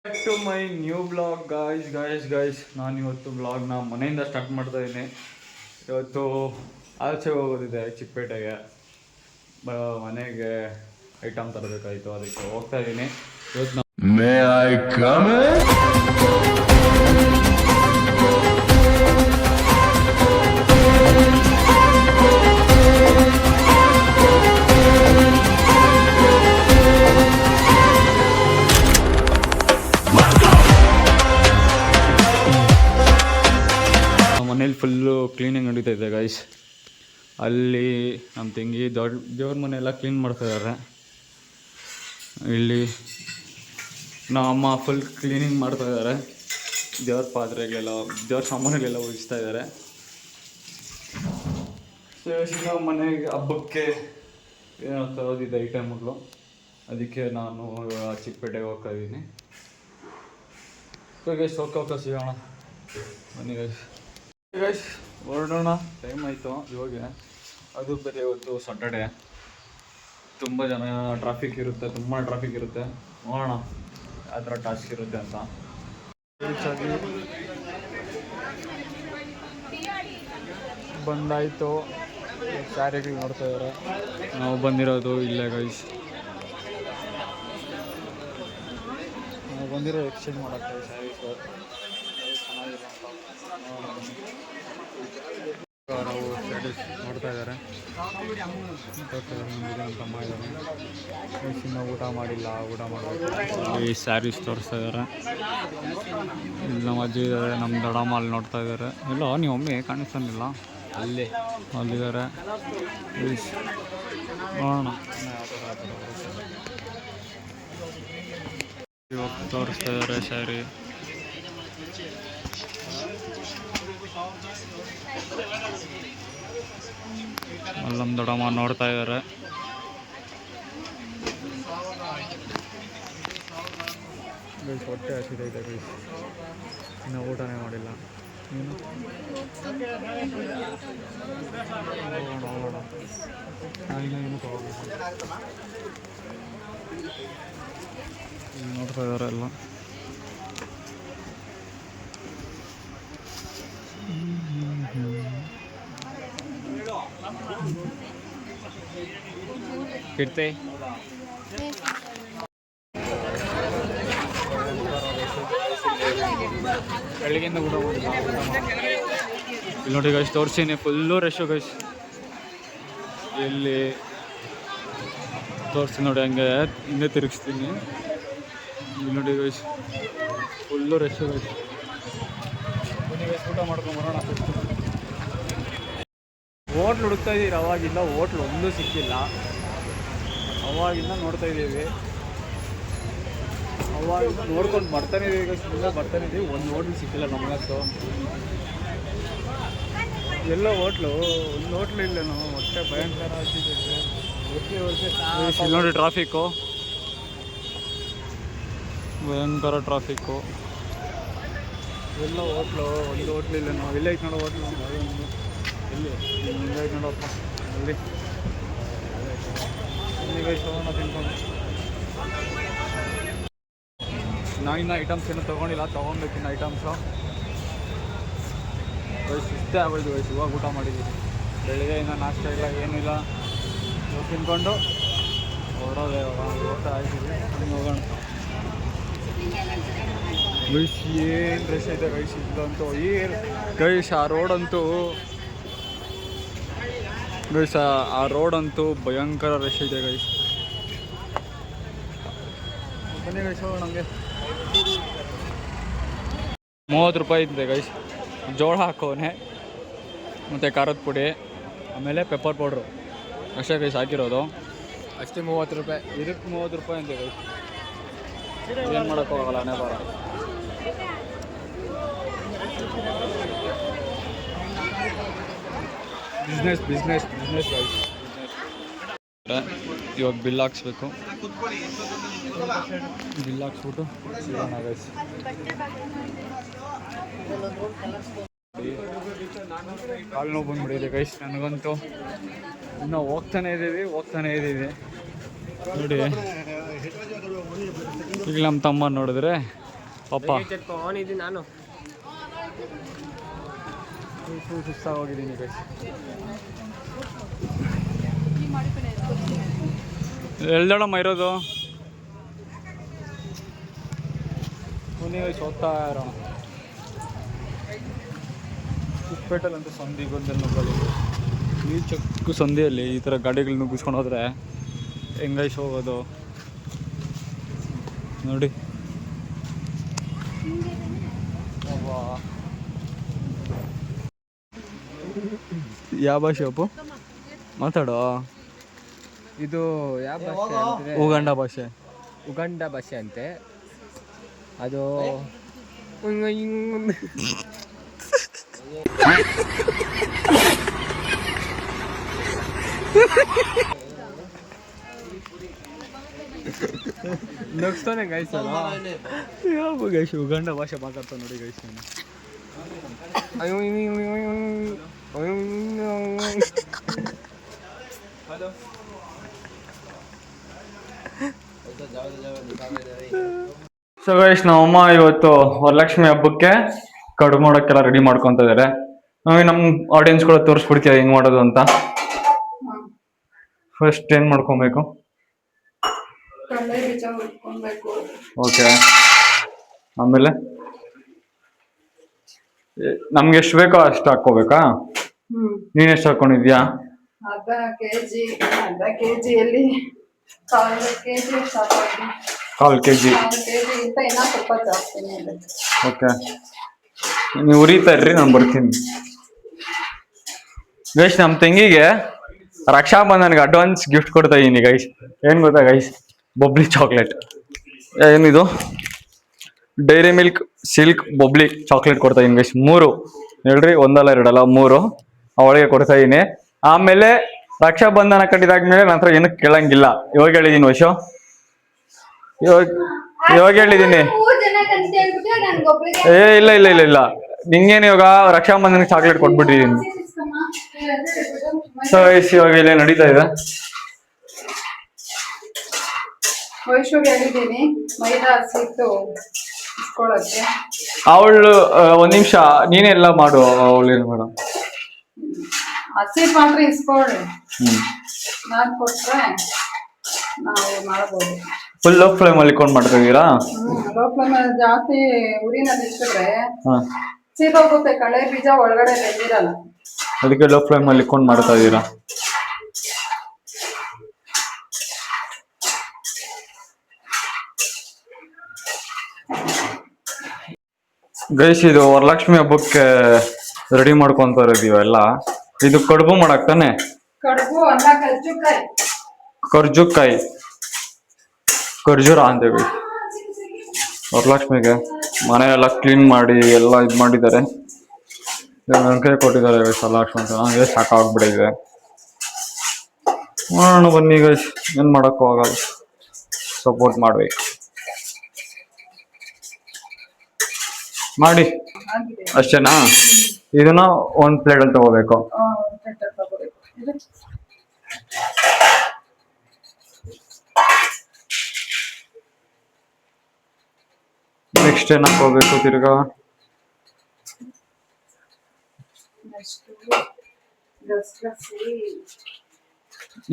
Back to my new blog guys ನಾನು ಇವತ್ತು ಬ್ಲಾಗ್ನ ಮನೆಯಿಂದ ಸ್ಟಾರ್ಟ್ ಮಾಡ್ತಾ ಇದ್ದೀನಿ. ಇವತ್ತು ಆಚೆ ಹೋಗೋದಿದೆ ಚಿಕ್ಕಪೇಟೆಗೆ, ಮನೆಗೆ ಐಟಮ್ ತರಬೇಕಾಯಿತು, ಅದಕ್ಕೆ ಹೋಗ್ತಾ ಇದ್ದೀನಿ. ಇವತ್ತು ಮೇ ಐ ಕಮ್ ಮನೇಲಿ ಫುಲ್ಲು ಕ್ಲೀನಿಂಗ್ ನಡೀತಾ ಇದೆ ಗೈಸ್. ಅಲ್ಲಿ ನಮ್ಮ ತಂಗಿ ದೇವ್ರ ಮನೆಯೆಲ್ಲ ಕ್ಲೀನ್ ಮಾಡ್ತಾಯಿದ್ದಾರೆ. ಇಲ್ಲಿ ನಮ್ಮ ಅಮ್ಮ ಫುಲ್ ಕ್ಲೀನಿಂಗ್ ಮಾಡ್ತಾಯಿದ್ದಾರೆ. ದೇವ್ರ ಪಾತ್ರೆಗಳೆಲ್ಲ, ದೇವ್ರ ಸಾಮಾನುಗಳೆಲ್ಲ ಉಳಿಸ್ತಾ ಇದ್ದಾರೆ. ಸೊ ಮನೆಗೆ ಹಬ್ಬಕ್ಕೆ ಏನೋ ತರೋದಿದೆ ಐಟಮ್ಗಳು, ಅದಕ್ಕೆ ನಾನು ಚಿಕ್ಕಪೇಟೆಗೆ ಹೋಗ್ತಾ ಇದ್ದೀನಿ. ಸೊ ಗೈಸ್ ಹೋಗ್ತಾ ಸಿಗೋಣ ಬನ್ನಿ ಗೈಸ್ ಹೊರಡೋಣ. ಟೈಮ್ ಆಯಿತು ಇವಾಗ. ಅದು ಬೇರೆ ಇವತ್ತು ಸಾಟರ್ಡೆ, ತುಂಬ ಟ್ರಾಫಿಕ್ ಇರುತ್ತೆ. ನೋಡೋಣ ಯಾವ ಥರ ಟಾಸ್ಕ್ ಇರುತ್ತೆ ಅಂತ. ಬಂದಾಯಿತು, ಸ್ಯಾರಿಗಳು ನೋಡ್ತಾ ಇದ್ದಾರೆ. ನಾವು ಬಂದಿರೋದು ಇಲ್ಲೇ ಗೈಸ್, ನಾವು ಬಂದಿರೋ ಎಕ್ಸ್ಚೇಂಜ್ ಮಾಡೋಕ್ಕೆ ಸ್ಯಾರೀಸ್ ಚೆನ್ನಾಗಿಲ್ಲ ಅಂತ ನಾವು ಸ್ಯಾರೀಸ್ ನೋಡ್ತಾ ಇದ್ದಾರೆ. ತಮ್ಮ ಇದ್ದಾರೆ, ಇನ್ನೂ ಊಟ ಮಾಡಿಲ್ಲ, ಊಟ ಮಾಡಬೇಕು. ಈ ಸ್ಯಾರೀಸ್ ತೋರಿಸ್ತಾ ಇದ್ದಾರೆ. ಇಲ್ಲಿ ನಮ್ಮ ಅಜ್ಜಿ ಇದ್ದಾರೆ, ನಮ್ಮ ದೊಡ್ಡಮ್ಮ ಅಲ್ಲಿ ನೋಡ್ತಾ ಇದ್ದಾರೆ. ಇಲ್ಲ ನೀವು ಒಮ್ಮೆ ಕಾಣಿಸ್ತಾನಿಲ್ಲ, ಅಲ್ಲಿದ್ದಾರೆ. ನೋಡೋಣ ಇವಾಗ ತೋರಿಸ್ತಾ ಇದ್ದಾರೆ ಸ್ಯಾರಿ. ಅಲ್ಲಿ ನಮ್ಮ ದೊಡ್ಡಮ್ಮ ನೋಡ್ತಾ ಇದ್ದಾರೆ. ಹೊಟ್ಟೆ ಹಸಿದೈತೆ ಗೈಸ್, ಇನ್ನೂ ಊಟನೇ ಮಾಡಿಲ್ಲ. ನೀನು ಏನು ತಗೋಬೇಕು ನೋಡ್ತಾ ಇದ್ದಾರೆ ಎಲ್ಲ. ಇಡ್ತೆ ಬೆಳಗ್ಗೆಯಿಂದ ಊಟ ಮಾಡಿಲ್ಲ. ಇಲ್ಲಿ ನೋಡಿ ಗೈಸ್ ತೋರಿಸ್ತೀನಿ, ಫುಲ್ಲು ರಶ್ಶು ಗೈಸ್. ಇಲ್ಲಿ ತೋರಿಸ್ತೀನಿ ನೋಡಿ, ಹಂಗೆ ಹಿಂದೆ ತಿರುಗಿಸ್ತೀನಿ. ಇಲ್ಲಿ ನೋಡಿ ಗೈಸ್ ಫುಲ್ಲು ರಶ್ಶು ಗೈಸ್. ಬನ್ನಿ ಗೈಸ್ ಊಟ ಮಾಡ್ಕೊಂಬರೋಣ. ಹೋಟ್ಲು ಹುಡುಕ್ತಾ ಇದ್ದೀರಿ, ಅವಾಗಿಂದ ಹೋಟ್ಲು ಒಂದೂ ಸಿಕ್ಕಿಲ್ಲ. ಅವಾಗಿಂದ ನೋಡ್ತಾ ಇದ್ದೀವಿ, ಅವಾಗಿಂದ ನೋಡ್ಕೊಂಡು ಬರ್ತಾನೆ ಇದೀವಿ ಗೈಸ್, ಮುಂದೆ ಬರ್ತಾನೆ ಇದ್ದೀವಿ. ಒಂದು ಹೋಟ್ಲು ಸಿಕ್ಕಿಲ್ಲ ನಮಗಂತೂ. ಎಲ್ಲ ಹೋಟ್ಲು, ಒಂದು ಹೋಟ್ಲು ಇಲ್ಲ. ನಾವು ಹೊಟ್ಟೆ ಭಯಂಕರ ಆಗ್ತಿದೆ ನೋಡಿ. ಟ್ರಾಫಿಕ್ಕು ಭಯಂಕರ ಟ್ರಾಫಿಕ್ಕು. ಎಲ್ಲ ಹೋಟ್ಲು, ಒಂದು ಹೋಟ್ಲು ಇಲ್ಲ. ನಾವು ಇಲ್ಲೇ ಐತೆ ನೋಡೋ ಹೋಟ್ಲು, ಎಲ್ಲಿ ಹಿಂಗೆ ಐತೆ ನೋಡಪ್ಪ ಅಲ್ಲಿ. ಇಲ್ಲಿಗೆ ಹೋಗೋಣ ತಿನ್ಕೊಂಡು. ನಾವು ಇನ್ನೂ ಐಟಮ್ಸ್ ಏನೂ ತೊಗೊಂಡಿಲ್ಲ, ತೊಗೊಬೇಕಿನ್ನ ಐಟಮ್ಸು. ಸುಸ್ತೇ ಆಗೋಯ್ತು ವಯಸ್ಸು. ಇವಾಗ ಊಟ ಮಾಡಿದ್ದೀವಿ. ಬೆಳಗ್ಗೆ ಇನ್ನೂ ನಾಷ್ಟ ಇಲ್ಲ, ಏನಿಲ್ಲ. ತಿನ್ಕೊಂಡು ಹೊರಡೋದೆ. ಹೋಗ್ತಾ ಇದ್ದೀವಿ, ಹಂಗೆ ಹೋಗೋಣ. ಗೈಸ್ ಏನು ರಶ್ ಐತೆ ಗೈಸ್ ಇಲ್ಲಂತೂ. ಈ ಗೈಸ್ ಆ ರೋಡಂತೂ ಭಯಂಕರ ರಶ್ ಇದೆ ಗೈಸ್. ಬನ್ನಿ ಗೈಸ್ ಹೋಗೋಣ. ನಮಗೆ 30 ರೂಪಾಯಿ ಇದೆ ಗೈಸ್. ಜೋಳ ಹಾಕೋನೆ, ಮತ್ತು ಖಾರದ ಪುಡಿ, ಆಮೇಲೆ ಪೆಪ್ಪರ್ ಪೌಡ್ರು ಅಷ್ಟೇ ಗೈಸ್ ಹಾಕಿರೋದು. ಅಷ್ಟೇ 30 ರೂಪಾಯಿ. ಇದಕ್ಕೆ 30 ರೂಪಾಯಿ ಅಂತೆ ಗೈಸ್. ಏನು ಮಾಡೋಕ್ಕೋಗಲ್ಲ, ಹಣೆ ಬಾರ. Business guys. ಇವಾಗ ಬಿಲ್ ಹಾಕ್ಸ್ಬೇಕು. ಬಿಲ್ ಹಾಕ್ಸ್ಬಿಟ್ಟು ಸಿಗೋಣ ಗೈಸ್. ಕಾಲು ನೋವು ಬಂದ್ಬಿಟ್ಟಿದೆ ಗೈಸ್ ನನಗಂತೂ. ಇನ್ನೂ ಹೋಗ್ತಾನೆ ಇದ್ದೀವಿ ನೋಡಿ. ಈಗ ನಮ್ಮ ತಮ್ಮ ನೋಡಿದ್ರೆ ಪಾಪ ನಾನು ಸುಸ್ತಾಗೋಗಿದ್ದೀನಿ ಗೈಸ್. ಎಲ್ದಳಮ್ಮ ಇರೋದು ಗೈಸ್, ಹೋಗ್ತಾ ಇರೋಣ. ಚಿಕ್ಕಪೇಟೆಲ್ಲಂತೂ ಸಂಧಿ ಗೊಂದಲ್ಲಿ ನುಗ್ಗಲಿ, ಈ ಚಕ್ಕು ಸಂಧಿಯಲ್ಲಿ ಈ ಥರ ಗಾಡಿಗಳು ನುಗ್ಗಿಸ್ಕೊಂಡು ಹೋದರೆ ಹೆಂಗೈಸ್ ಹೋಗೋದು ನೋಡಿ. ಯಾವ ಭಾಷೆ ಅಪ್ಪು ಮಾತಾಡೋ? ಇದು ಯಾವ ಭಾಷೆ ಅಂದರೆ ಉಗಾಂಡ ಭಾಷೆ. ಉಗಾಂಡ ಭಾಷೆ ಅಂತೆ ಅದು. ನಗ್ಸ್ತಾನೆ ಗೈಸ್. ಯಾವ ಗೈಸ್ ಉಗಾಂಡ ಭಾಷೆ ಮಾತಾಡ್ತಾ ನೋಡಿ ಗೈಸ್. ಸೊ ಗೈಸ್, ನಮ್ಮಮ್ಮ ಇವತ್ತು ವರಲಕ್ಷ್ಮಿ ಹಬ್ಬಕ್ಕೆ ಕಡುಬು ಮಾಡೋಕ್ಕೆಲ್ಲ ರೆಡಿ ಮಾಡ್ಕೊತ ಇದಾರೆ. ನಾವೇ ನಮ್ಮ ಆಡಿಯನ್ಸ್ಗಳು ತೋರಿಸ್ಬಿಡ್ತೀವಿ ಹೆಂಗ್ ಮಾಡೋದು ಅಂತ. ಫಸ್ಟ್ ಏನ್ ಮಾಡ್ಕೊಬೇಕು? ಓಕೆ, ಆಮೇಲೆ ನಮ್ಗೆ ಎಷ್ಟು ಬೇಕೋ ಅಷ್ಟು ಹಾಕೋಬೇಕಾ? ನೀನ್ ಎಷ್ಟು ಹಾಕೊಂಡಿದ್ಯಾ? ಅರ್ಧ ಕೆಜಿಯಲ್ಲಿ ಕಾಲ್ ಕೆಜಿ. ಸ್ವಲ್ಪ ಜಾಸ್ತಿ. ಓಕೆ, ನೀವು ಉರಿತಾ ಇರ್ರಿ, ನಾನು ಬರ್ತೀನಿ. ಗೈಸ್, ನಮ್ಮ ತಂಗಿಗೆ ರಕ್ಷಾ ಬಂಧನ್ಗೆ ಅಡ್ವಾನ್ಸ್ ಗಿಫ್ಟ್ ಕೊಡ್ತಾ ಇದೀನಿ ಗೈಸ್. ಏನ್ ಗೊತ್ತಾ ಗೈಸ್? ಬೊಬ್ಲಿ ಚಾಕ್ಲೇಟ್. ಏನಿದು? ಡೈರಿ ಮಿಲ್ಕ್ ಸಿಲ್ಕ್ ಬೊಬ್ಲಿ ಚಾಕ್ಲೇಟ್ ಕೊಡ್ತಾ ಇದೀನಿ ಗೈಸ್. 3 ಹೇಳ್ರಿ, ಒಂದಲ್ಲ ಎರಡಲ್ಲ 3 ಅವಳಿಗೆ ಕೊಡ್ತಾ ಇದೀನಿ. ಆಮೇಲೆ ರಕ್ಷಾ ಬಂಧನ ಕಟ್ಟಿದಾದ್ಮೇಲೆ ನಂತರ ಏನು ಕೇಳಂಗಿಲ್ಲ. ಇವಾಗ ಹೇಳಿದೀನಿ ವಶು, ಇವಾಗ ಹೇಳಿದೀನಿ. ಇಲ್ಲ ಇಲ್ಲ ಇಲ್ಲ ಇಲ್ಲ, ನಿಂಗೇನು ಇವಾಗ ರಕ್ಷಾ ಬಂಧನ ಚಾಕ್ಲೇಟ್ ಕೊಟ್ಬಿಟ್ಟಿದೀನಿ. ಸೊ ಇವಾಗ ಇಲ್ಲೇ ನಡೀತಾ ಇದೆ. ಅವಳು ಒಂದ್ ನಿಮಿಷ, ನೀನೆಲ್ಲ ಮಾಡು. ಅವಳೇನು ಮಾಡು, ಹಸಿಟ್ ಮಾತ್ರ ಇಸ್ಕೊಳ್ಳಿ. ನಾನು ಕೊಟ್ರೆ ನಾವು ಮಾಡಬಹುದು. ಫುಲ್ ಲೋ ಫ್ಲೇಮ್ ಅಲ್ಲಿ ಇಟ್ಕೊಂಡು ಮಾಡ್ತಾ ಇದೀರಾ? ಲೋ ಫ್ಲೇಮ್ ಜಾಸ್ತಿ ಉರಿನಲ್ಲಿ ಇಟ್ಟಿದ್ರೆ ಸೀದೋಗುತ್ತೆ. ಕಳೆ ಬೀಜ ಒಳಗಡೆ ಬೆಂದಿರಲ್ಲ, ಅದಕ್ಕೆ ಲೋ ಫ್ಲೇಮ್ ಅಲ್ಲಿ ಇಟ್ಕೊಂಡು ಮಾಡ್ತಾ ಇದೀರಾ? ಗೈಸ್, ಇದು ವರಲಕ್ಷ್ಮಿ ಹಬ್ಬಕ್ಕೆ ರೆಡಿ ಮಾಡ್ಕೊಂತ ಇರೋದೀವೆಲ್ಲ. ಇದು ಕಡುಬು ಮಾಡಕ್ ತಾನೆ? ಕಡುಬು ಅಲ್ಲ, ಕರ್ಜುಕಾಯಿ. ಖರ್ಜುಕಾಯಿ, ಖರ್ಜೂರ ಅಂತೇಳಿ. ವರಲಕ್ಷ್ಮಿಗೆ ಮನೆಯೆಲ್ಲ ಕ್ಲೀನ್ ಮಾಡಿ ಎಲ್ಲ ಇದು ಮಾಡಿದ್ದಾರೆ. ನನ್ನ ಕೈ ಕೊಟ್ಟಿದ್ದಾರೆ ಗೈಸ್ ವರಲಕ್ಷ್ಮಿ ಅಂತ. ನನಗೆ ಸಾಕಾಗ್ಬಿಟ್ಟಿದೆ. ಮಾಡೋಣ ಬನ್ನಿ ಗೈಸ್, ಏನ್ ಮಾಡಕ್ಕೂ ಆಗಲ್ಲ, ಸಪೋರ್ಟ್ ಮಾಡ್ಬೇಕು. ಮಾಡಿ ಅಷ್ಟೇನಾ? ಇದನ್ನ ಒಂದ್ ಪ್ಲೇಟ್ ಅಲ್ಲಿ ತಗೋಬೇಕು. ನೆಕ್ಸ್ಟ್ ಏನ್ ಹಾಕೋಬೇಕು ತಿರ್ಗಾ?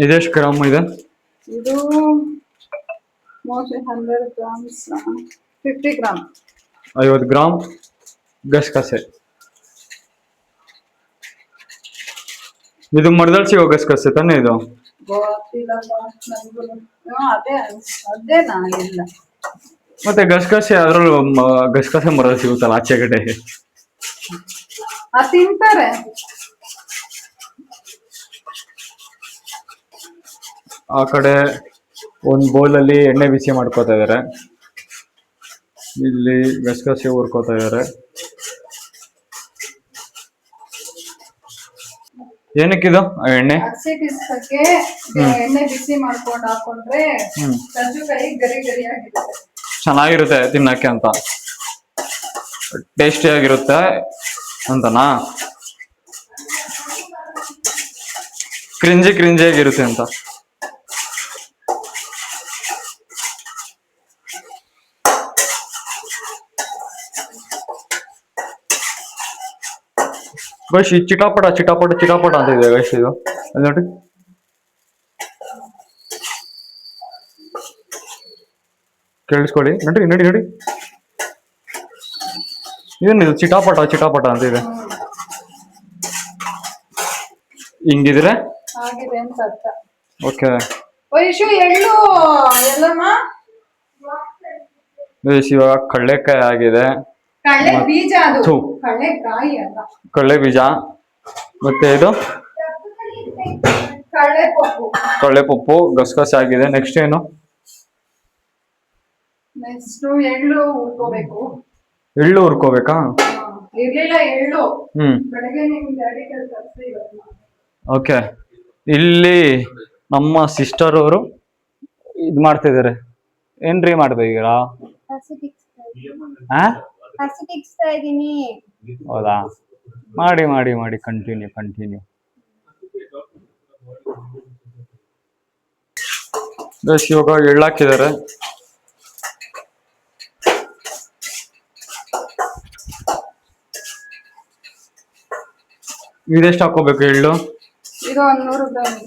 ಇದೆಷ್ಟು ಗ್ರಾಮ್ ಇದೆ? ಇದು 100 grams, 50 ಗ್ರಾಮ್. 50 ಗ್ರಾಮ್ ಗಸಗಸೆ. ಇದು ಮರದಲ್ಲಿ ಸಿಗೋ ಗಸಗಸೆ ತಾನೇ ಇದು? ಮತ್ತೆ ಗಸಗಸೆ ಅದ್ರಲ್ಲೂ ಗಸಗಸೆ ಮರದಲ್ಲಿ ಸಿಗುತ್ತಲ್ಲ ಆಚೆ ಕಡೆ, ತಿಂತಾರೆ. ಆ ಕಡೆ ಒಂದ್ ಬೌಲ್ ಅಲ್ಲಿ ಎಣ್ಣೆ ಬಿಸಿ ಮಾಡ್ಕೋತಾ ಇದಾರೆ, ಇಲ್ಲಿ ಗಸಗಸೆ ಹುರ್ಕೋತಾ ಇದಾರೆ. ಏನಕ್ಕಿದು ಎಣ್ಣೆ? ಎಣ್ಣೆ ಬಿಸಿ ಮಾಡ್ಕೊಂಡು ಹಾಕೊಂಡ್ರೆ ಕರ್ಜುಕಾಯಿ ಗರಿ ಗರಿ ಆಗಿರುತ್ತೆ, ಚೆನ್ನಾಗಿರುತ್ತೆ ತಿನ್ನಕ್ಕೆ ಅಂತ, ಟೇಸ್ಟಿ ಆಗಿರುತ್ತೆ ಅಂತನಾ? ಕ್ರಿಂಜಿ ಕ್ರಿಂಜಿ ಆಗಿರುತ್ತೆ ಅಂತ. ಗೈಸ್ ಈ ಚಿಟಾಪಟ ಚಿಟಾಪಟ ಚಿಟಾಪಟ ಅಂತ ಇದೆ ಗೈಸ್ ಇದು ಅಲ್ಲಿ ನೋಡಿ. ಕೇಳಿಸ್ಕೊಳ್ಳಿ ನಡಿ ನಡಿ ನಡಿ. ಏನಿದು ಚಿಟಾಪಟ ಚಿಟಾಪಟ ಅಂತ ಇದೆ. ಹಿಂಗಿದ್ರೆ ಆಗಿದೆ ಅಂತ ಅರ್ಥ. ಓಕೆ ವೈಶು ಎಳ್ಳು ಎಲ್ಲಮ್ಮ ಗೈಸ್ ಇವಾಗ ಕಳ್ಳೆಕಾಯಿ ಆಗಿದೆ. ಕಳ್ಳೆ ಬೀಜ ಅದು, ಥು. ಕಳ್ಳೆಕಾಯಿ ಅಲ್ಲ. ಕಳ್ಳೆ ಬೀಜ ಮತ್ತೆ ಇದು ಕಳ್ಳೆ ಪಪ್ಪು. ಕಳ್ಳೆ ಪಪ್ಪು ಗಸಗಸೆ ಆಗಿದೆ. ನೆಕ್ಸ್ಟ್ ಏನು? ನೆಕ್ಸ್ಟ್ ಎಳ್ಳು ಹುರ್ಕೋಬೇಕು. ಎಳ್ಳು ಹುರ್ಕೋಬೇಕಾ? ಇರ್ಲಿಲ್ಲ ಎಳ್ಳು. ಬೆಳಗ್ಗೆ ನಿಮ್ ಡ್ಯಾಡಿ ಕಳ್ಸಿ. ಓಕೆ ಇಲ್ಲಿ ನಮ್ಮ ಸಿಸ್ಟರ್ ಅವರು ಇದು ಮಾಡ್ತಿದ್ದಾರೆ. ಏನ್ರಿ ಮಾಡ್ಬೇಕೀರಾ? ಹೌದಾ, ಮಾಡಿ ಮಾಡಿ ಮಾಡಿ ಕಂಟಿನ್ಯೂ ಕಂಟಿನ್ಯೂ. ಇವಾಗ ಎಳ್ಳಾಕಿದ್ದಾರೆ. ಇದೆಷ್ಟು ಹಾಕೋಬೇಕು ಎಳ್ಳು? ಇದು 100 ಗ್ರಾಮ್.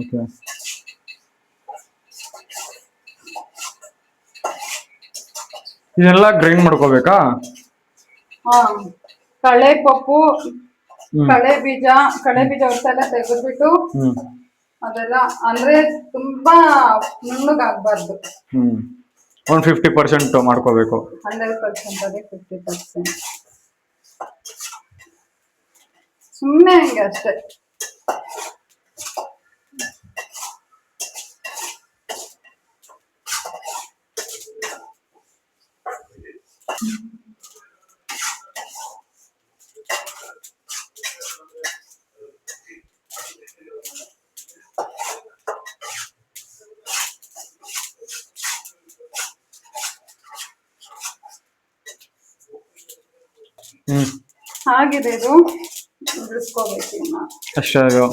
ಓಕೆ ಇದೆಲ್ಲ ಗ್ರೈಂಡ್ ಮಾಡ್ಕೋಬೇಕಾ? ಹಾ, ಕಳೆ ಪಪ್ಪು, ಕಳೆ ಬೀಜ ಹೊಸೆಲ್ಲ ತೆಗೆದ್ಬಿಟ್ಟು ಅದೆಲ್ಲ ಅಂದ್ರೆ ತುಂಬಾ ನುಣ್ಣಗಾಗ್ಬಾರ್ದು. 50% ಮಾಡ್ಕೋಬೇಕು. 100% ಅದೇ 50%. ಸುಮ್ಮನೆ ಹಂಗೆ ಅಷ್ಟೇ. ಆಗಿದೆ ಇದು, ಬಿಡಿಸ್ಕೋಬೇಕು ಇನ್ನ ಅಷ್ಟೇ. ಅದು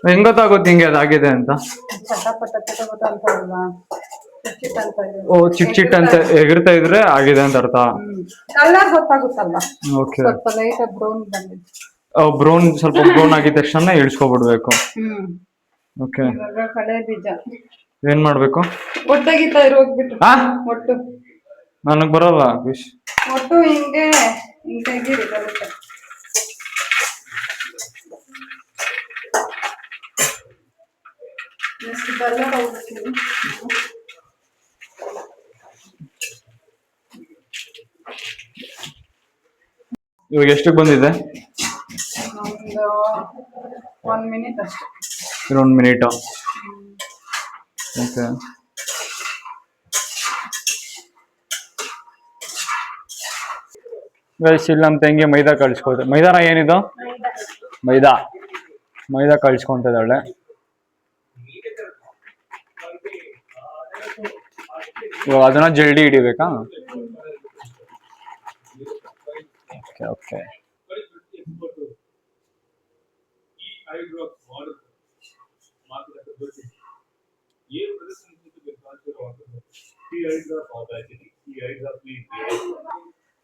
ಹೆಂಗ್ ಗೊತ್ತಾಗುತ್ತೆ ಹಿಂಗೆ ಅದಾಗಿದೆ ಅಂತ? ಚಟಪಟ ಚಟಪಟ ಅಂತ ಅಲ್ವಾ, ಚಿಟ್ ಅಂತ ಇದೆ. ಓ ಚಿಟ್ ಚಿಟ್ ಅಂತ ಎಗಿರ್ತಾ ಇದ್ರೆ ಆಗಿದೆ ಅಂತ ಅರ್ಥ. ಕಲರ್ ಗೊತ್ತಾಗುತ್ತಲ್ವಾ? ಓಕೆ, ಸ್ವಲ್ಪ ಲೈಟ್ ಬ್ರೌನ್ ಬಂದಿದೆ. ಬ್ರೌನ್ ಸ್ವಲ್ಪ ಬ್ರೌನ್ ಆಗಿದ ತಕ್ಷಣ ಇಳಿಸ್ಕೊಬಿಡ್ಬೇಕು. ಓಕೆ, ಇವಾಗ ಕಳೆ ಬೀಜ ಏನ್ ಮಾಡ್ಬೇಕು? ಒಟ್ಟಗಿತಾ ಹೋಗ್ಬಿಟ್ಟು ಒಟ್ಟು ನನಗ್ ಬರಲ್ಲ ವಿಶ್. ಒಟ್ಟು ಹಿಂಗೆ ಹಿಂಗೆ ತೆಗೀರಿ ಬರುತ್ತೆ. ಎಷ್ಟು ಬೆಲ್ಲ ಹೋಗ್ಬಿಟ್ಟಿದೆ. ಇವಾಗ ಎಷ್ಟಕ್ಕೆ ಬಂದಿದೆ? ಒಂದು 1 ಮಿನಿಟ್ ಅಷ್ಟೇ. 1 ಮಿನಿಟ್. ಓಕೆ, ಇಲ್ಲಿ ನಮ್ಮ ತಂಗಿ ಮೈದಾ ಕಳ್ಸ್ಕೊತ. ಮೈದಾನ ಏನಿದು? ಮೈದಾ ಕಳ್ಸ್ಕೊಂತಿದ್ದಾಳೆ. ಇವಾಗ ಅದನ್ನ ಜಲ್ದಿ ಹಿಡಿಬೇಕಾ? Okay okay.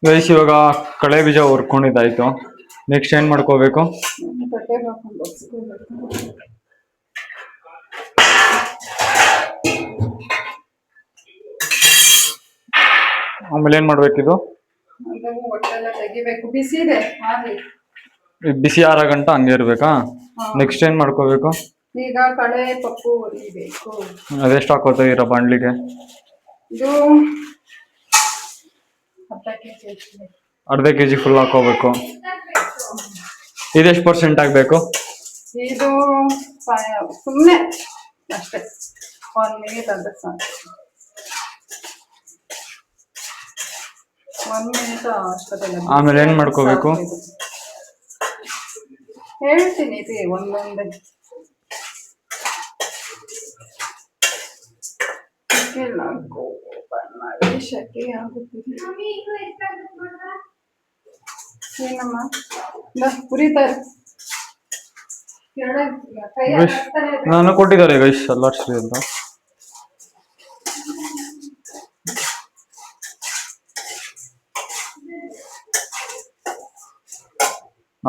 ಗೈಸ್ ಇವಾಗ ಕಳೆ ಬೀಜ ಹುರ್ಕೊಂಡಿದ್ದಾಯ್ತು. ನೆಕ್ಸ್ಟ್ ಏನ್ ಮಾಡ್ಕೋಬೇಕು? ಆಮೇಲೆ ಏನ್ ಮಾಡ್ಬೇಕಿದು? ತೆಗಿಬೇಕು. ಬಿಸಿ ಇದೆ, ಬಿಸಿ 6 ಗಂಟೆ ಹಂಗೆ ಇರ್ಬೇಕಾ? ನೆಕ್ಸ್ಟ್ ಏನ್ ಮಾಡ್ಕೋಬೇಕು? ಈಗ ಕಳೆ ಪಪ್ಪು ಹುರಿಬೇಕು. ಅದೆಷ್ಟು ಹಾಕೋತ ಇರೋ ಬಾಣ್ಲಿಗೆ? ಇದು ಅರ್ಧ ಕೆಜಿ ಫುಲ್ ಹಾಕೋಬೇಕು. ಇದೆಷ್ಟು % ಆಗ್ಬೇಕು? ಇದು ಸುಮ್ಮನೆ ಅಷ್ಟೇ, 1 ಮಿನಿಟ್ ಅಂದ್ರೆ ಸಾಕು. 1 ಮಿನಿಟ್ ಅಷ್ಟೇ. ಆಮೇಲೆ ಏನ್ ಮಾಡ್ಕೋಬೇಕು? ಹೇಳ್ತೀನಿ ರೀ ಒಂದೊಂದೇ. ಶಕೆ ಆಗುತ್ತಿಲ್ಲ ಏನಮ್ಮ, ಹುರಿತಾರೆ. ನಾನು ಕೊಟ್ಟಿದ್ದಾರೆ ಗೈಸ್ ಎಲ್ಲಾರ್ಶ್ರೀ ಅಂತ.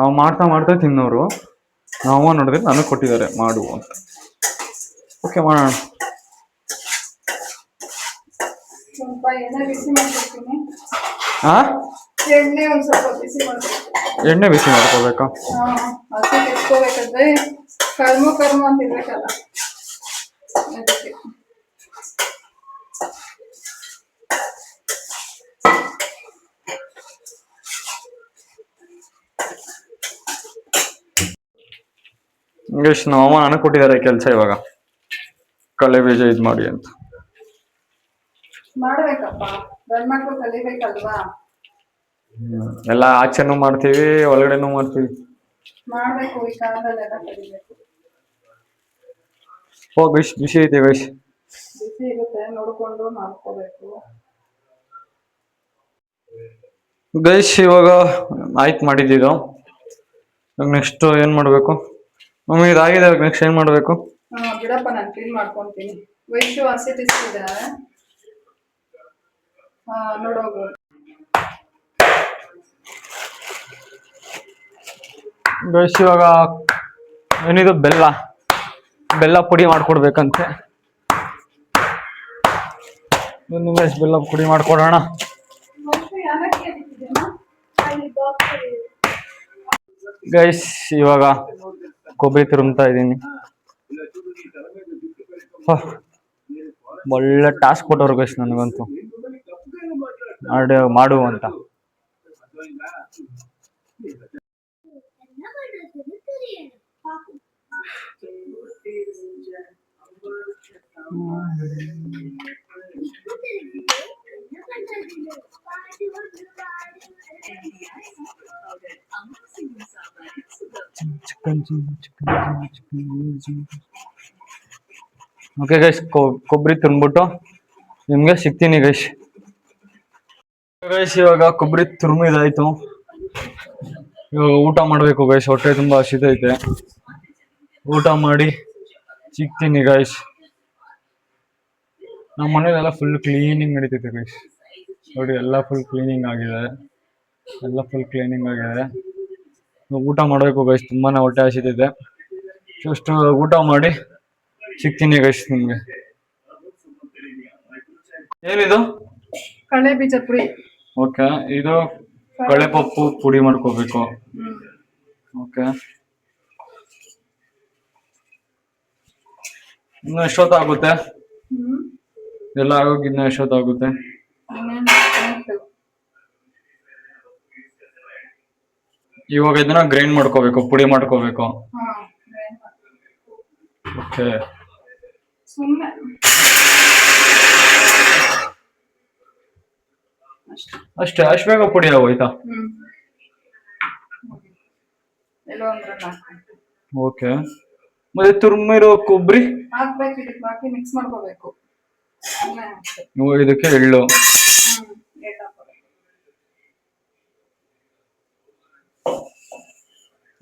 ನಾವು ಮಾಡ್ತಾ ಮಾಡ್ತಾ ತಿನ್ನೋರು. ನಾವು ನೋಡಿದ್ರೆ ನನಗೆ ಕೊಟ್ಟಿದ್ದಾರೆ ಮಾಡು ಅಂತ. ಓಕೆ ಮಾಡೋಣ. ಸ್ವಲ್ಪ ಎಣ್ಣೆ ಬಿಸಿ ಮಾಡ್ಕೊಡ್ತೀನಿ. ಹಾ, ಎಣ್ಣೆ ಒಂದ್ ಸ್ವಲ್ಪ ಬಿಸಿ ಮಾಡ್ಕೊಡ್ತೀನಿ. ಎಣ್ಣೆ ಬಿಸಿ ಮಾಡ್ಕೋಬೇಕಾ? ಹಸಿ ಕೆಚ್ಕೋಬೇಕಾದ್ರೆ ಕರ್ಮು ಅಂತ ಇರ್ಬೇಕಲ್ಲ, ಅದಕ್ಕೆ. ಎಷ್ಟು ನಮ್ಮ ನನಗೆ ಕೊಟ್ಟಿದ್ದಾರೆ ಕೆಲಸ ಇವಾಗ, ಕಳೆ ಬೀಜ ಇದು ಮಾಡಿ ಅಂತ. ಮಾಡ್ಬೇಕಪ್ಪ, ಗಂಡ್ಮಕ್ಳು ಕಲಿಬೇಕಲ್ವಾ. ಎಲ್ಲ ಆಚೆನೂ ಮಾಡ್ತೀವಿ, ಒಳಗಡೆನೂ ಮಾಡ್ತೀವಿ. ಮಾಡ್ಬೇಕು, ಈ ಕಾಲದಲ್ಲೆಲ್ಲ ಕಲಿಬೇಕು. ಓ ಗೈಸ್, ಬಿಸಿ ಐತೆ ಗೈಸ್. ಬಿಸಿ ಇರುತ್ತೆ, ನೋಡ್ಕೊಂಡು ಮಾಡ್ಕೋಬೇಕು. ಗೈಸ್ ಇವಾಗ ಆಯ್ತು ಮಾಡಿದ್ದು. ನೆಕ್ಸ್ಟ್ ಏನ್ ಮಾಡ್ಬೇಕು ಮಮ್ಮಿ? ಇದಾಗಿದೆ, ನೆಕ್ಸ್ಟ್ ಏನ್ ಮಾಡ್ಬೇಕು? ಬಿಡಪ್ಪ, ನಾನು ಕ್ಲೀನ್ ಮಾಡ್ಕೊಂತೀನಿ. ವೈಶು ಹಸಿ ತಿಸ್ತಿದ್ದಾರೆ, ನೋಡೋಗು. ಗೈಸ್ ಇವಾಗ ಏನಿದು ಬೆಲ್ಲ ಪುಡಿ ಮಾಡ್ಕೊಡ್ಬೇಕಂತೆ. ಬೆಲ್ಲ ಪುಡಿ ಮಾಡ್ಕೊಡೋಣ. ಗೈಸ್ ಇವಾಗ ಕೊಬ್ಬರಿ ತುರುಮ್ತಾ ಇದ್ದೀನಿ. ಒಳ್ಳೆ ಟಾಸ್ಕ್ ಕೊಟ್ಟವ್ರು ಗೈಸ್ ನನಗಂತೂ, ಮಾಡು ಅಂತ. ಓಕೆ ಗೈಸ್, ಕೊಬ್ಬರಿ ತುಂಬಿಟ್ಟು ನಿಮ್ಗೆ ಸಿಗ್ತೀನಿ ಗೈಸ್. ಇವಾಗ ಕೊಬ್ಬರಿ ತುರುಮಿದಾಯ್ತು. ಇವಾಗ ಊಟ ಮಾಡ್ಬೇಕು ಗೈಸ್, ಹೊಟ್ಟೆ ತುಂಬಾ ಹಸಿದೈತೆ. ಊಟ ಮಾಡಿ ಸಿಗ್ತೀನಿ ಗೈಸ್. ನಮ್ಮ ಮನೇಲೆಲ್ಲ ಫುಲ್ ಕ್ಲೀನಿಂಗ್ ನಡೀತೈತೆ ಗೈಸ್. ನೋಡಿ, ಎಲ್ಲ ಫುಲ್ ಕ್ಲೀನಿಂಗ್ ಆಗಿದೆ. ಊಟ ಮಾಡಬೇಕು ಗೈಸ್, ತುಂಬಾನೇ ಹೊಟ್ಟೆ ಹಸಿದಿದೆ. ಅಷ್ಟು ಊಟ ಮಾಡಿ ಸಿಗ್ತೀನಿ ಗೈಸ್ ನಿಮ್ಗೆ. ಏನಿದು? ಕಳೆ ಬೀಜ ಪುಡಿ. ಓಕೆ, ಇದು ಕಳೆ ಪಪ್ಪು ಪುಡಿ ಮಾಡ್ಕೋಬೇಕು. ಓಕೆ, ಇನ್ನು ಎಷ್ಟೊತ್ತಾಗುತ್ತೆ? ಎಲ್ಲ ಆಗೋಗಿ ಇನ್ನು ಎಷ್ಟೊತ್ತಾಗುತ್ತೆ? ಇವಾಗ ಇದನ್ನ ಗ್ರೈಂಡ್ ಮಾಡ್ಕೋಬೇಕು, ಪುಡಿ ಮಾಡ್ಕೋಬೇಕು. ಓಕೆ, ಅಷ್ಟೇ ಬೇಗ ಪುಡಿ ಆಗೋಯ್ತಾ? ಓಕೆ, ಮತ್ತೆ ತುರ್ಮಿರೋ ಕೊಬ್ಬರಿ ಹಾಕಿ ಮಿಕ್ಸ್ ಮಾಡ್ಕೋಬೇಕು. ಇದಕ್ಕೆ ಎಳ್ಳು.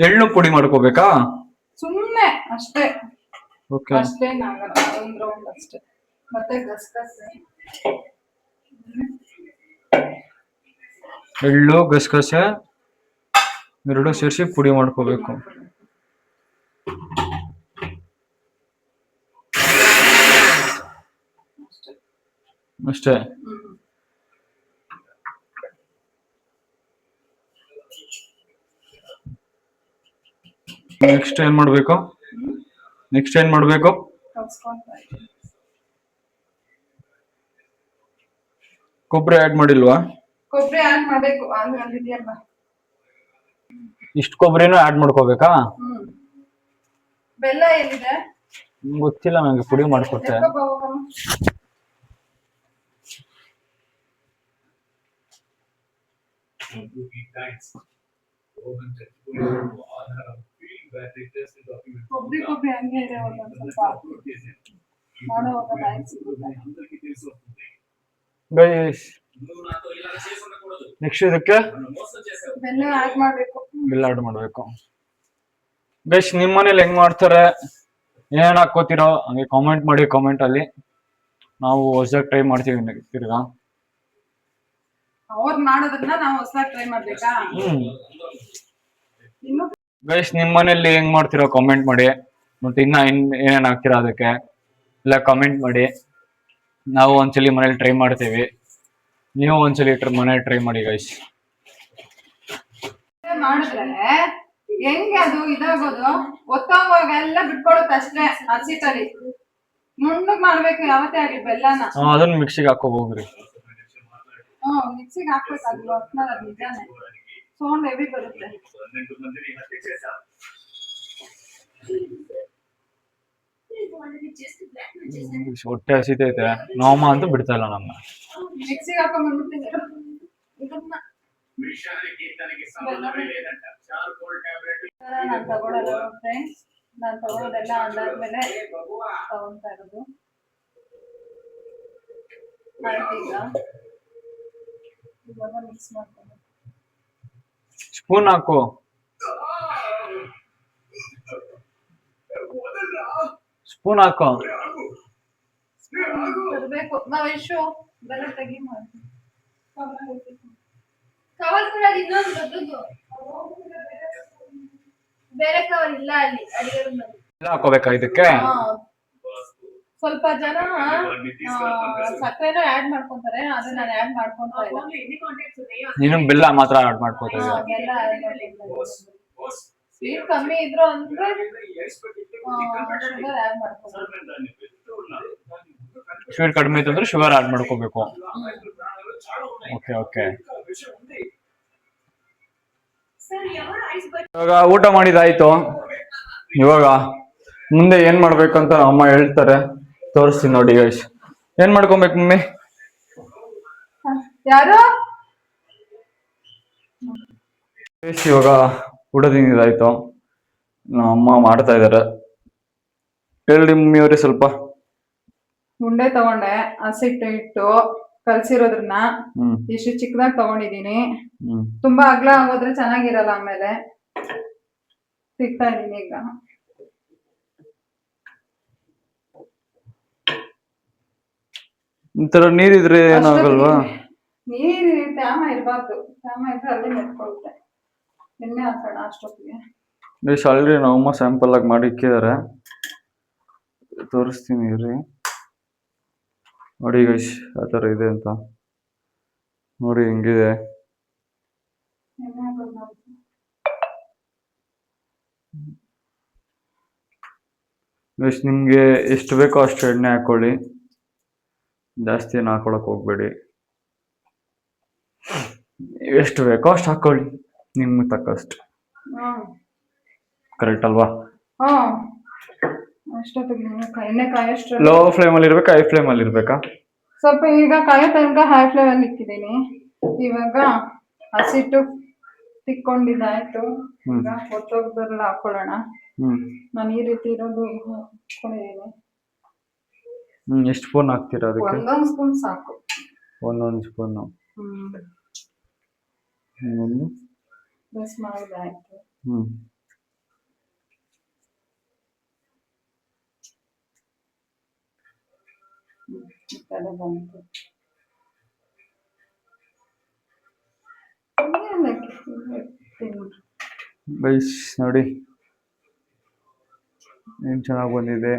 ಎಳ್ಳು ಪುಡಿ ಮಾಡ್ಕೋಬೇಕಾ? ಸುಮ್ಮನೆ ಅಷ್ಟೇ. ಓಕೆ, ಅಷ್ಟೇ, ಒಂದು ರೌಂಡ್ ಅಷ್ಟೇ. ಮತ್ತೆ ಗಸಗಸೆ, ಎಳ್ಳು ಗಸಗಸೆ ಎರಡು ಸೇರಿಸಿ ಪುಡಿ ಮಾಡ್ಕೋಬೇಕು. ಅಷ್ಟೇ. ನೆಕ್ಸ್ಟ್ ಏನ್ ಮಾಡ್ಬೇಕು? ಕೊಬ್ಬರಿ ಆಡ್ ಮಾಡಿಲ್ವಾ? ಕೊಬ್ಬರಿ ಆಡ್ ಮಾಡ್ಬೇಕು. ಇಷ್ಟು ಕೊಬ್ಬರಿನೂ ಆಡ್ ಮಾಡ್ಕೋಬೇಕಾ? ಬೆಲ್ಲ ಏನಿದೆ ಗೊತ್ತಿಲ್ಲ ನಂಗೆ, ಪುಡಿ ಮಾಡ್ಕೊಟ್ಟೆ. ಕೊಬ್ಬರಿ ಹಂಗೆ ಇದೆ, ಒಂದೊಂದು ಸ್ವಲ್ಪ ಮಾಡುವಾಗ ಟೈಮ್ ಸಿಗುತ್ತೆ. ನೆಕ್ಸ್ಟ್ ಇದಕ್ಕೆ ಬೆಲ್ಲ ಆಡ್ ಮಾಡ್ಬೇಕು. ಗೈಸ್, ನಿಮ್ಮ ಮನೇಲಿ ಹೆಂಗ್ ಮಾಡ್ತಾರೆ, ಏನ್ ಹಾಕೋತಿರೋ ಹಂಗೆ ಕಾಮೆಂಟ್ ಮಾಡಿ. ಕಾಮೆಂಟ್ ಅಲ್ಲಿ ನಾವು ಹೊಸದಾಗಿ ಟ್ರೈ ಮಾಡ್ತೀವಿ ತಿರ್ಗಾ. ಅವ್ರು ಮಾಡೋದನ್ನ ನಾವು ಹೊಸದಾಗಿ ಟ್ರೈ ಮಾಡ್ಬೇಕಾ? ಇನ್ನು ಗೈಸ್ ನಿಮ್ಮ ಮನೇಲಿ ಹೆಂಗ್ ಮಾಡ್ತೀರೋ ಕಾಮೆಂಟ್ ಮಾಡಿ, ಮತ್ತೆ ಇನ್ನ ಏನೇನ್ ಹಾಕ್ತೀರಾ ಅದಕ್ಕೆ ಎಲ್ಲ ಕಾಮೆಂಟ್ ಮಾಡಿ. ನಾವು ಒಂದ್ಸಲಿ ಮನೇಲಿ ಟ್ರೈ ಮಾಡ್ತೀವಿ, ನೀವು ಒಂದ್ಸಲಿ ಮನೇಲಿ ಟ್ರೈ ಮಾಡಿ ಗೈಸ್. ಮಾಡಿದ್ರೆ ಹೆಂಗೆ ಅದು ಇದಾಗೋದು, ಒತ್ತೋವಾಗೆಲ್ಲ ಬಿಟ್ಕೊಡುತ್ತೆ ಅಷ್ಟೇ. ಹಸಿಟ್ಟಲ್ಲಿ ನುಣ್ಣಗ್ ಮಾಡ್ಬೇಕು ಯಾವತ್ತೇ ಆಗ್ಲಿ ಬೆಲ್ಲನ. ಅದನ್ನ ಮಿಕ್ಸಿಗೆ ಹಾಕೋಬೋಗ್ರಿ. ಮಿಕ್ಸಿಗೆ ಹಾಕ್ಬೇಕಾಗಿಲ್ಲ ಒಟ್ನಲ್ಲಿ, ಅದು ನಿಜಾನೆ ಸೌಂಡ್ ಹೆವಿ ಬರುತ್ತೆ. ಹೊಟ್ಟೆ ಹಸಿತೈತೆ, ನಮ್ಮಮ್ಮ ಅಂತೂ ಬಿಡ್ತಾ ಇಲ್ಲ ನಮ್ಮ. ಮಿಕ್ಸಿಗೆ ಹಾಕೊಂಡ್ಬಂದ್ಬಿಡ್ತೀನಿ ಇದನ್ನ. ನಾನು ತಗೊಳಲ್ಲ ಫ್ರೆಂಡ್ಸ್, ನಾನು ತಗೊಳೋದೆಲ್ಲ ಅದಾದ್ಮೇಲೆ ತಗೊಂತಾ ಇರೋದು. ಇವಾಗ ಮಿಕ್ಸ್ ಮಾಡ್ಕೊಂಡು ಸ್ಪೂನ್ ಹಾಕು. ಸ್ಪೂನ್ ಹಾಕೋ. ತರಬೇಕು ನಾವ್ ಎಷ್ಟು ಬೆಲ್ಲ ತೆಗಿ ಮಾಡ್ತೀವಿ. ಕವರ್ ಕೂಡ ಇನ್ನೊಂದು ದೊಡ್ಡದು ಬೇರೆ ಕವರ್ ಇಲ್ಲ ಅಲ್ಲಿ ಅಡಿಗೆ ರೂಮಲ್ಲಿ. ಹಾಕೋಬೇಕಾ ಇದಕ್ಕೆ? ಸ್ವಲ್ಪ ಜನ ಸಕ್ಕರೆನ ಆಡ್ ಮಾಡ್ಕೊಂತಾರೆ, ಆದ್ರೆ ನಾನು ಆಡ್ ಮಾಡ್ಕೊಂತಾ ಇಲ್ಲ. ನೀನು ಬೆಲ್ಲ ಮಾತ್ರ ಆಡ್ ಮಾಡ್ಕೋತಾ ಇದ್ದೀನಿ. ಬೆಲ್ಲ ಆಡ್ ಮಾಡ್ಕೊಂತಾ ಸ್ವೀಟ್ ಕಮ್ಮಿ ಇದ್ರು ಅಂದ್ರೆ ಶುಗರ್ ಆಡ್ ಮಾಡ್ಕೊಂತಾರೆ. ಸ್ವೀಟ್ ಕಡಿಮೆ ಇತ್ತು ಅಂದ್ರೆ ಶುಗರ್ ಆಡ್ ಮಾಡ್ಕೋಬೇಕು. Okay okay. ಇವಾಗ ಊಟ ಮಾಡಿದಾಯ್ತು. ಇವಾಗ ಮುಂದೆ ಏನ್ ಮಾಡ್ಬೇಕಂತ ಅಮ್ಮ ಹೇಳ್ತಾರೆ, ತೋರಿಸ್ತೀನಿ ನೋಡಿ ಗೈಸ್. ಏನ್ ಮಾಡ್ಕೊಬೇಕು ಮಮ್ಮಿ? ಯಾರು ಇವಾಗ ಊಟ ತಿಂದಿದಾಯ್ತು, ಅಮ್ಮ ಮಾಡ್ತಾ ಇದಾರೆ. ಹೇಳಿ ಮಮ್ಮಿ ಅವ್ರಿ ಸ್ವಲ್ಪ. ಉಂಡೆ ತಗೊಂಡೆ, ಹಸಿಟ್ಟು ಇಟ್ಟು ಕಲ್ಸಿರೋದ್ರನ್ನ ಇಷ್ಟು ಚಿಕ್ಕದಾಗಿ ತಗೊಂಡಿದೀನಿ. ತುಂಬಾ ಅಗ್ಲ ಆಗೋದ್ರೆ ಚೆನ್ನಾಗಿರಲ್ಲ, ಆಮೇಲೆ ಸಿಗ್ತಾ ಇದೀನಿ. ಈಗ ಒಂಥರ ನೀರಿದ್ರೆ ಏನಾಗಲ್ವಾ? ನೀರು ತ್ಯಾಮ ಇರ್ಬಾರ್ದು, ತ್ಯಾಮ ಇದ್ರೆ ಅಲ್ಲೇ ಮೆತ್ಕೊಳುತ್ತೆ. ಎಣ್ಣೆ ಹಾಕೋಣ ಅಷ್ಟೊತ್ತಿಗೆ. ಆಲ್ರೆಡಿ ನಮ್ಮಮ್ಮ ಸ್ಯಾಂಪಲ್ ಆಗಿ ಮಾಡಿ ಇಕ್ಕಿದ್ದಾರೆ, ತೋರಿಸ್ತೀನಿ ಇರ್ರಿ. ನೋಡಿ ಗೈಸ್ ಆ ಥರ ಇದೆ ಅಂತ ನೋಡಿ, ಹೆಂಗಿದೆ. ಗೈಸ್ ನಿಮ್ಗೆ ಎಷ್ಟು ಬೇಕೋ ಅಷ್ಟು ಎಣ್ಣೆ ಹಾಕೊಳ್ಳಿ, ಜಾಸ್ತಿ ಏನು ಹಾಕೊಳಕ್ ಹೋಗ್ಬೇಡಿ. ಎಷ್ಟು ಬೇಕೋ ಅಷ್ಟು ಹಾಕೊಳ್ಳಿ, ನಿಮ್ಗೆ ತಕ್ಕಷ್ಟು. ಕರೆಕ್ಟ್ ಅಲ್ವಾ? ಎಣ್ಣೆ ಕಾಯಷ್ಟು ಲೋ ಫ್ಲೇಮ್ ಅಲ್ಲಿ ಇರ್ಬೇಕಾ, ಹೈ ಫ್ಲೇಮ್ ಅಲ್ಲಿ ಇರ್ಬೇಕಾ? ಸ್ವಲ್ಪ ಈಗ ಕಾಯೋ ತನಕ ಹೈ ಫ್ಲೇಮ್ ಅಲ್ಲಿ ಇಕ್ಕಿದ್ದೀನಿ. ಇವಾಗ ಹಸಿಟ್ಟು ತಿಕ್ಕೊಂಡಿದ್ದಾಯ್ತು. ಈಗ ಒತ್ತೋಗ್ದಲ್ಲ ಹಾಕೊಳ್ಳೋಣ. ನಾನು ಈ ರೀತಿ ಇರೋದು ಹಾಕೊಂಡಿದ್ದೀನಿ. ಎಷ್ಟು ಸ್ಪೂನ್ ಹಾಕ್ತೀರಾ ಅದಕ್ಕೆ? ಒಂದೊಂದು ಸ್ಪೂನ್ ಸಾಕು. ಒಂದೊಂದು ಸ್ಪೂನು ಮಿಕ್ಸ್ ಮಾಡಿದಾಯ್ತು. ಬಂತು ಗೈಸ್ ನೋಡಿ ಏನ್ ಚೆನ್ನಾಗಿ ಬಂದಿದೆ.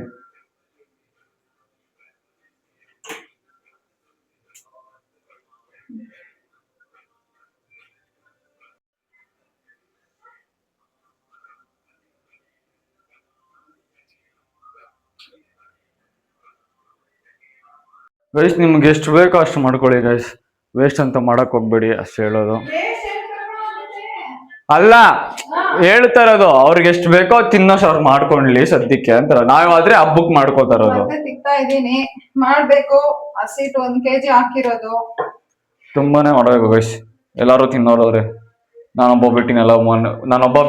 ಗೈಸ್ ನಿಮ್ಗೆ ಎಷ್ಟು ಬೇಕೋ ಅಷ್ಟು ಮಾಡ್ಕೊಳ್ಳಿ ಗೈಸ್, ವೇಸ್ಟ್ ಅಂತ ಮಾಡಕ್ ಹೋಗ್ಬೇಡಿ, ಅಷ್ಟು ಹೇಳೋದು. ಅಲ್ಲ ಹೇಳ್ತಾ ಇರೋದು, ಅವ್ರಿಗೆ ಎಷ್ಟು ಬೇಕೋ ತಿನ್ನೋಷ್ಟು ಅವ್ರು ಮಾಡ್ಕೊಂಡ್ಲಿ ಸದ್ಯಕ್ಕೆ ಅಂತಾರ. ನಾವಾದ್ರೆ ಹಬ್ಬಕ್ ಮಾಡ್ಕೋತಾ ಇರೋದು. ತಿಕ್ತಾ ಇದೀನಿ, ಮಾಡ್ಬೇಕು. ಹಸಿಟ್ಟು 1 kg ಹಾಕಿರೋದು. ತುಂಬಾನೇ ಮಾಡ್ಬೇಕು ಗೈಸ್, ಎಲ್ಲಾರು ತಿನ್ನೋರವ್ರೆ. ನಾನೊಬ್ಬ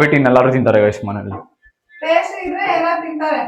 ಬಿಟ್ಟಿನ ಎಲ್ಲಾರು ತಿಂತಾರೆ ಗೈಸ್ ಮನೇಲಿ. ಟೇಸ್ಟ್ ಇದ್ರೆ ಎಲ್ಲ ತಿಂತಾರೆ.